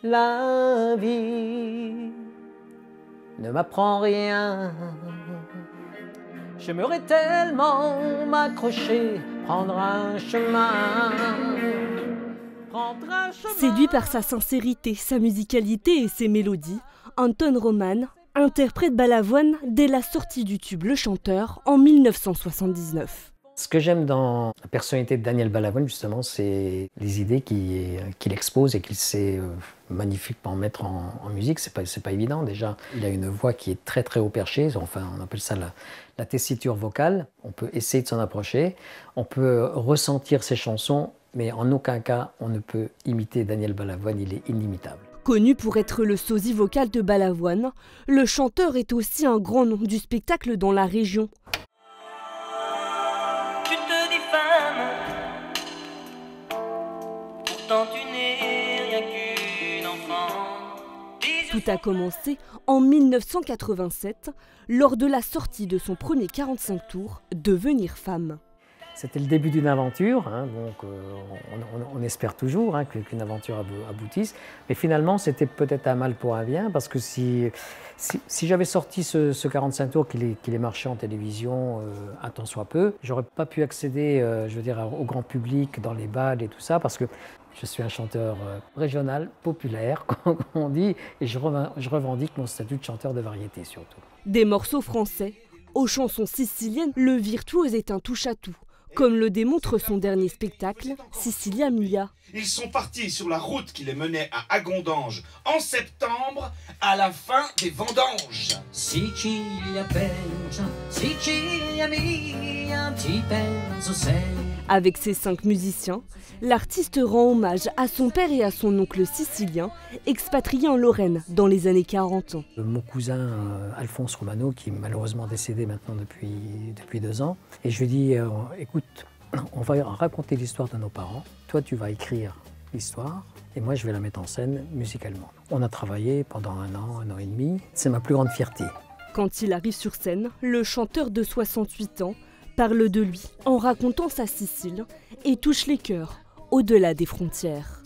La vie ne m'apprend rien. J'aimerais tellement m'accrocher, prendre un chemin. Séduit par sa sincérité, sa musicalité et ses mélodies, Anton Roman interprète Balavoine dès la sortie du tube Le Chanteur en 1979. Ce que j'aime dans la personnalité de Daniel Balavoine, justement, c'est les idées qu'il expose et qu'il sait magnifiquement mettre en musique. C'est pas évident, déjà. Il a une voix qui est très très haut perchée, enfin on appelle ça la tessiture vocale. On peut essayer de s'en approcher, on peut ressentir ses chansons, mais en aucun cas on ne peut imiter Daniel Balavoine, il est inimitable. Connu pour être le sosie vocal de Balavoine, le chanteur est aussi un grand nom du spectacle dans la région. Tout a commencé en 1987, lors de la sortie de son premier 45 tours, Devenir femme. C'était le début d'une aventure, hein, donc on espère toujours qu'une aventure aboutisse. Mais finalement, c'était peut-être un mal pour un bien, parce que si j'avais sorti ce 45 tours qu'il est marché en télévision un tant soit peu, j'aurais pas pu accéder, je veux dire, au grand public, dans les bals et tout ça, parce que je suis un chanteur régional, populaire, comme on dit, et je revendique mon statut de chanteur de variété surtout. Des morceaux français aux chansons siciliennes, le virtuose est un touche-à-tout. Comme le démontre son dernier spectacle, Sicilia Mia. Ils sont partis sur la route qui les menait à Agondange en septembre, à la fin des vendanges. Sicilia pensa, Sicilia mia, ti penso sei. Avec ses 5 musiciens, l'artiste rend hommage à son père et à son oncle sicilien, expatriés en Lorraine dans les années 40. Mon cousin Alphonse Romano, qui est malheureusement décédé maintenant depuis 2 ans, et je lui dis écoute, on va raconter l'histoire de nos parents, toi tu vas écrire l'histoire, et moi je vais la mettre en scène musicalement. On a travaillé pendant 1 an et demi, c'est ma plus grande fierté. Quand il arrive sur scène, le chanteur de 68 ans parle de lui en racontant sa Sicile et touche les cœurs au-delà des frontières.